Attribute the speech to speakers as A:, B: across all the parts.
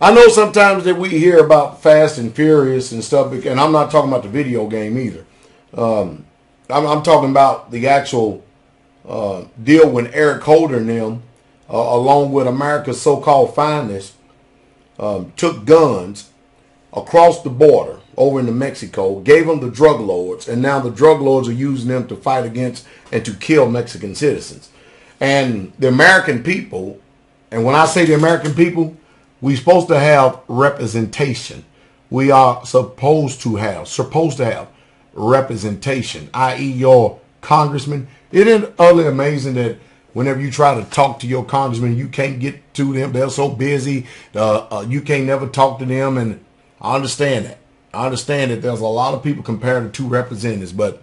A: I know sometimes that we hear about Fast and Furious and stuff, and I'm not talking about the video game either. I'm talking about the actual deal when Eric Holder and them, along with America's so-called finest, took guns across the border over into Mexico, gave them the drug lords, and now the drug lords are using them to fight against and to kill Mexican citizens. And the American people, and when I say the American people, we're supposed to have representation. We are supposed to have representation, i.e. your congressman. Isn't it utterly amazing that whenever you try to talk to your congressman, you can't get to them? They're so busy. You can't never talk to them. And I understand that. I understand that there's a lot of people compared to two representatives, but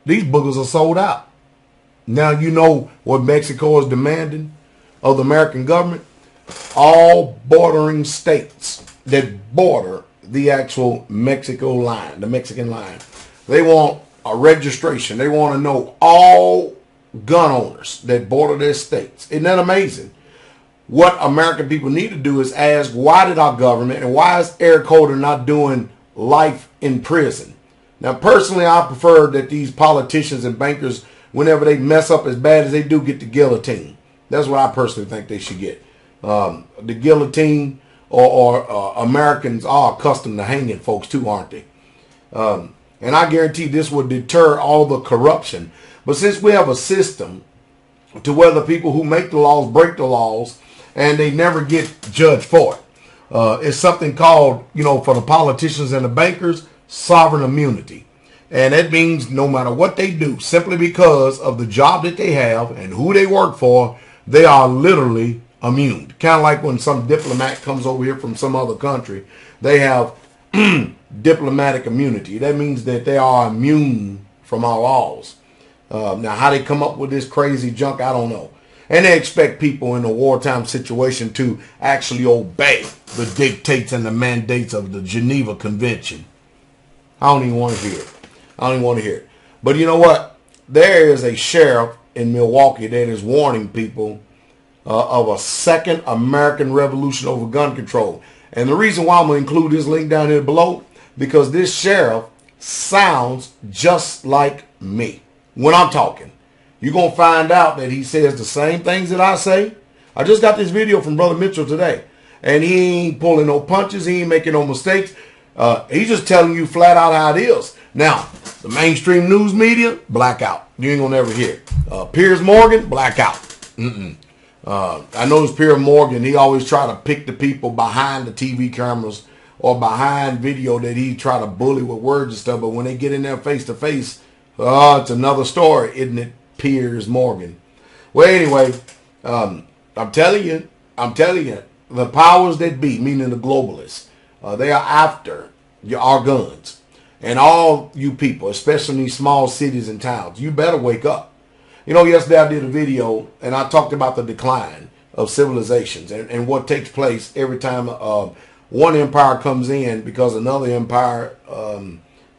A: these boogers are sold out. Now you know what Mexico is demanding of the American government. All bordering states that border the actual Mexico line, the Mexican line, they want a registration. They want to know all gun owners that border their states. Isn't that amazing? What American people need to do is ask, why did our government, and why is Eric Holder not doing life in prison? Now, personally, I prefer that these politicians and bankers, whenever they mess up as bad as they do, get the guillotine. That's what I personally think they should get. The guillotine, or Americans are accustomed to hanging folks too, aren't they? And I guarantee this would deter all the corruption. But since we have a system to where the people who make the laws break the laws and they never get judged for it, it's something called, for the politicians and the bankers, sovereign immunity. And that means no matter what they do, simply because of the job that they have and who they work for, they are literally immune. Kind of like when some diplomat comes over here from some other country, they have diplomatic immunity. That means that they are immune from our laws. Now, how they come up with this crazy junk, I don't know. And they expect people in a wartime situation to actually obey the dictates and the mandates of the Geneva Convention. I don't even want to hear it. I don't even want to hear it. But you know what? There is a sheriff in Milwaukee that is warning people of a second American revolution over gun control. And the reason why I'm going to include this link down here below, because this sheriff sounds just like me when I'm talking. You're going to find out that he says the same things that I say. I just got this video from Brother Mitchell today, and he ain't pulling no punches. He ain't making no mistakes. He's just telling you flat out how it is. Now, the mainstream news media, blackout. You ain't going to ever hear it. Piers Morgan, blackout. I noticed Piers Morgan, he always try to pick the people behind the TV cameras or behind video that he try to bully with words and stuff. But when they get in there face to face, it's another story, isn't it, Piers Morgan? Well, anyway, I'm telling you, the powers that be, meaning the globalists, they are after our guns. And all you people, especially in these small cities and towns, you better wake up. Yesterday I did a video and I talked about the decline of civilizations and what takes place every time one empire comes in, because another empire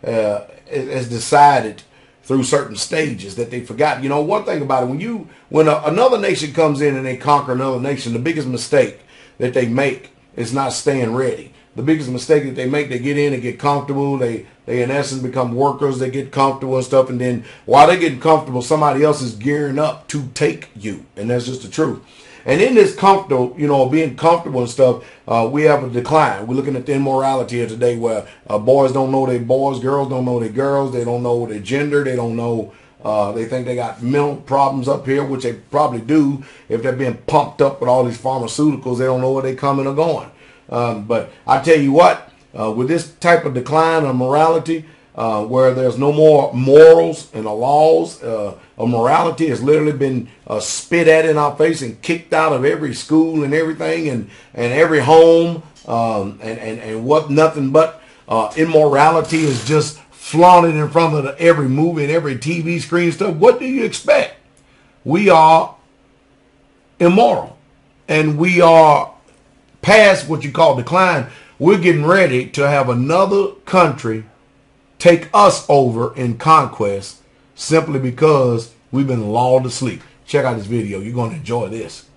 A: has decided through certain stages that they forgot. One thing about it, when another nation comes in and they conquer another nation, the biggest mistake that they make is not staying ready. The biggest mistake that they make, they get in and get comfortable. They in essence become workers. They get comfortable and stuff. And then while they're getting comfortable, somebody else is gearing up to take you. And that's just the truth. And in this comfortable, being comfortable and stuff, we have a decline. We're looking at the immorality here today, where boys don't know their boys, girls don't know their girls. They don't know their gender. They don't know. They think they got mental problems up here, which they probably do if they're being pumped up with all these pharmaceuticals. They don't know where they're coming or going. But I tell you what, with this type of decline of morality, where there's no more morals and the laws, morality has literally been spit at in our face and kicked out of every school and everything, and every home, and what nothing but immorality is just flaunted in front of every movie and every TV screen stuff. What do you expect? We are immoral, and we are past what you call decline. We're getting ready to have another country take us over in conquest simply because we've been lulled to sleep. Check out this video. You're going to enjoy this.